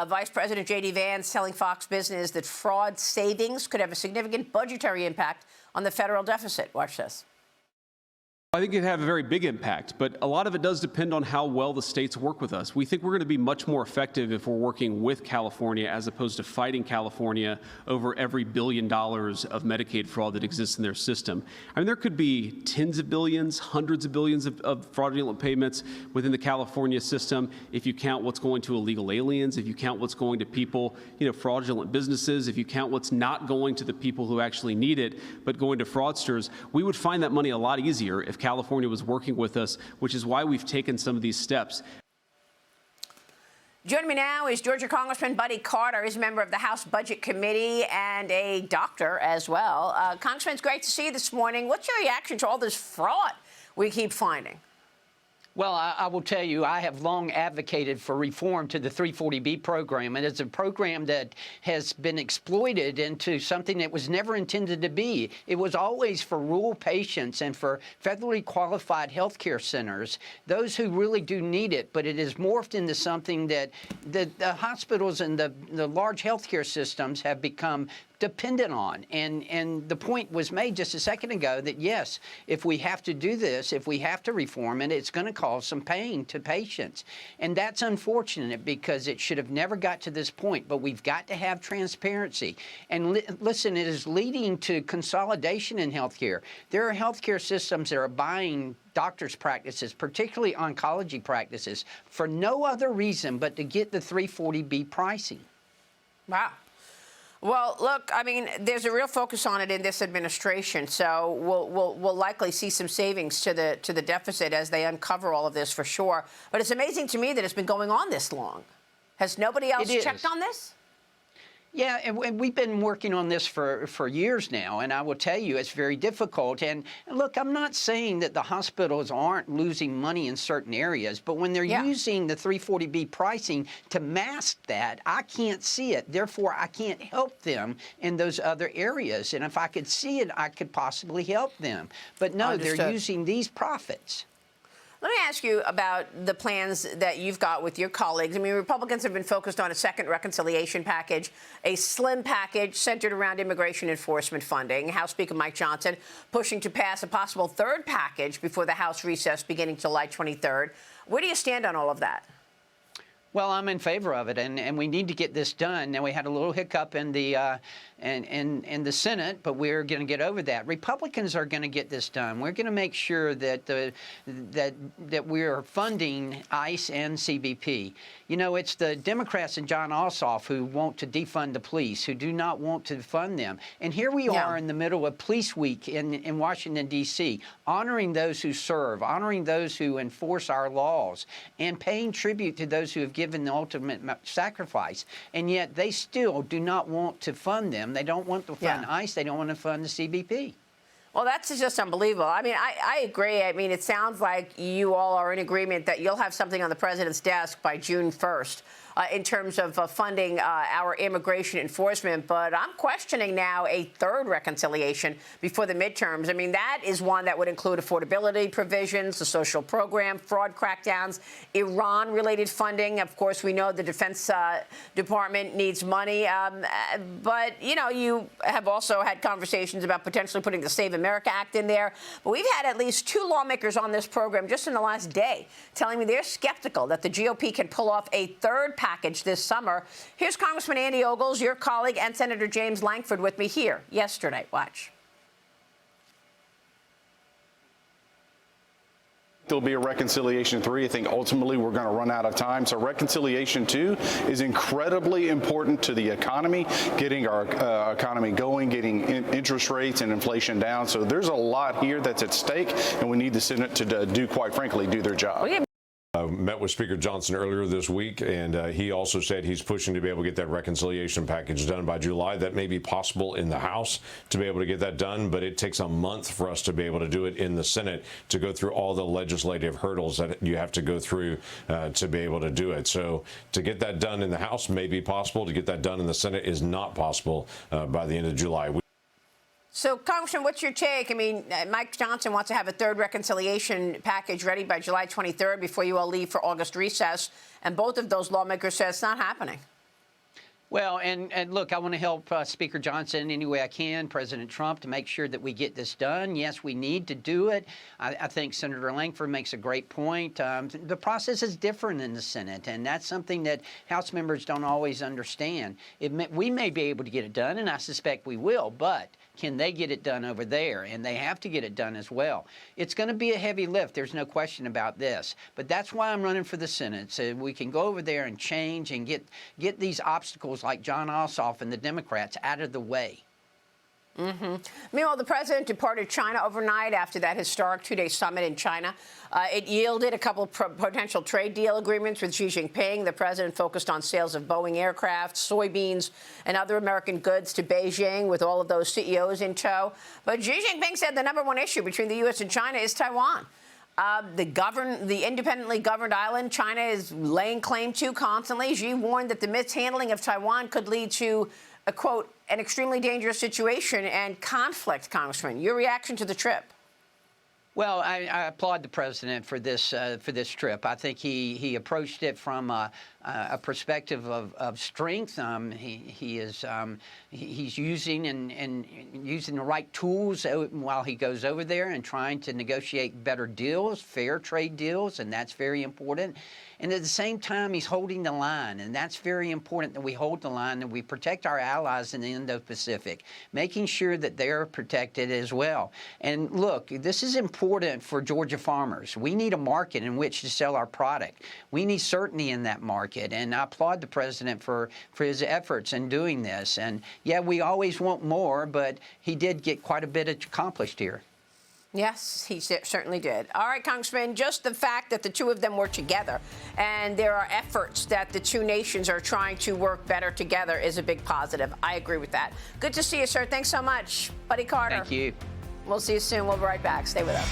Vice President J.D. Vance telling Fox Business that fraud savings could have a significant budgetary impact on the federal deficit. Watch this. I think it'd have a very big impact, but a lot of it does depend on how well the states work with us. We think we're going to be much more effective if we're working with California as opposed to fighting California over every $1 billion of Medicaid fraud that exists in their system. I mean, there could be tens of billions, hundreds of billions of fraudulent payments within the California system if you count what's going to illegal aliens, if you count what's going to people, fraudulent businesses, if you count what's not going to the people who actually need it, but going to fraudsters. We would find that money a lot easier if California was working with us, which is why we've taken some of these steps. Joining me now is Georgia Congressman Buddy Carter. He's a member of the House Budget Committee and a doctor as well. Congressman, it's great to see you this morning. What's your reaction to all this fraud we keep finding? Well, I will tell you, I have long advocated for reform to the 340B program, and it's a program that has been exploited into something that was never intended to be. It was always for rural patients and for federally qualified health care centers, those who really do need it, but it has morphed into something that the hospitals and the large health care systems have become dependent on. And the point was made just a second ago that, yes, if we have to do this, if we have to reform it, it's going to cause some pain to patients. And that's unfortunate because it should have never got to this point. But we've got to have transparency. And listen, it is leading to consolidation in healthcare. There are healthcare systems that are buying doctors' practices, particularly oncology practices, for no other reason but to get the 340B pricing. Wow. Well, look, I mean, there's a real focus on it in this administration, so we'll likely see some savings to the deficit as they uncover all of this for sure. But it's amazing to me that it's been going on this long. Has nobody else checked on this? Yeah, and we've been working on this for years now, and I will tell you it's very difficult. And look, I'm not saying that the hospitals aren't losing money in certain areas, but when they're using the 340B pricing to mask that, I can't see it. Therefore, I can't help them in those other areas. And if I could see it, I could possibly help them. But no, they're using these profits. Let me ask you about the plans that you've got with your colleagues. I mean, Republicans have been focused on a second reconciliation package, a slim package centered around immigration enforcement funding. House Speaker Mike Johnson pushing to pass a possible third package before the House recess beginning July 23rd. Where do you stand on all of that? Well, I'm in favor of it, and we need to get this done. Now, we had a little hiccup in the Senate, but we're going to get over that. Republicans are going to get this done. We're going to make sure that that we're funding ICE and CBP. You know, it's the Democrats and John Ossoff who want to defund the police, who do not want to fund them. And here we are in the middle of Police Week in Washington, D.C., honoring those who serve, honoring those who enforce our laws, and paying tribute to those who have given the ultimate sacrifice. And yet they still do not want to fund them. They don't want to fund ICE. They don't want to fund the CBP. Well, that's just unbelievable. I mean, I agree. I mean, it sounds like you all are in agreement that you'll have something on the president's desk by June 1st. In terms of funding our immigration enforcement. But I'm questioning now a third reconciliation before the midterms. I mean, that is one that would include affordability provisions, the social program, fraud crackdowns, Iran-related funding. Of course, we know the Defense Department needs money. But, you know, you have also had conversations about potentially putting the Save America Act in there. But we've had at least 2 lawmakers on this program just in the last day telling me they're skeptical that the GOP can pull off a third package this summer. Here's Congressman Andy Ogles, your colleague, and Senator James Lankford with me here yesterday. Watch. There'll be a reconciliation 3. I think ultimately we're going to run out of time. So reconciliation 2 is incredibly important to the economy, getting our economy going, getting interest rates and inflation down. So there's a lot here that's at stake, and we need the Senate to quite frankly, do their job. Met with Speaker Johnson earlier this week, and he also said he's pushing to be able to get that reconciliation package done by July. That may be possible in the House to be able to get that done, but it takes a month for us to be able to do it in the Senate, to go through all the legislative hurdles that you have to go through to be able to do it. So to get that done in the House may be possible. To get that done in the Senate is not possible by the end of July. So, Congressman, what's your take? I mean, Mike Johnson wants to have a third reconciliation package ready by July 23rd before you all leave for August recess. And both of those lawmakers said it's not happening. Well, and look, I want to help Speaker Johnson any way I can, President Trump, to make sure that we get this done. Yes, we need to do it. I think Senator Langford makes a great point. The process is different in the Senate, and that's something that House members don't always understand. We may be able to get it done, and I suspect we will, but can they get it done over there? And they have to get it done as well. It's going to be a heavy lift. There's no question about this. But that's why I'm running for the Senate, so we can go over there and change and get these obstacles like John Ossoff and the Democrats out of the way. Meanwhile, the president departed China overnight after that historic two-day summit in China. It yielded a couple of potential trade deal agreements with Xi Jinping. The president focused on sales of Boeing aircraft, soybeans, and other American goods to Beijing, with all of those CEOs in tow. But Xi Jinping said the #1 issue between the U.S. and China is Taiwan. The independently governed island China is laying claim to constantly. Xi warned that the mishandling of Taiwan could lead to, quote, an extremely dangerous situation and conflict. Congressman, your reaction to the trip? Well, I applaud the president for this trip. I think he approached it from a perspective of strength. He's using and using the right tools while he goes over there and trying to negotiate better deals, fair trade deals, and that's very important. And at the same time, he's holding the line, and that's very important that we hold the line and we protect our allies in the Indo-Pacific, making sure that they're protected as well. And look, this is important for Georgia farmers. We need a market in which to sell our product. We need certainty in that market, and I applaud the president for his efforts in doing this. And yeah, we always want more, but he did get quite a bit accomplished here. Yes, he certainly did. All right, Congressman, just the fact that the two of them were together and there are efforts that the two nations are trying to work better together is a big positive. I agree with that. Good to see you, sir. Thanks so much. Buddy Carter. Thank you. We'll see you soon. We'll be right back. Stay with us.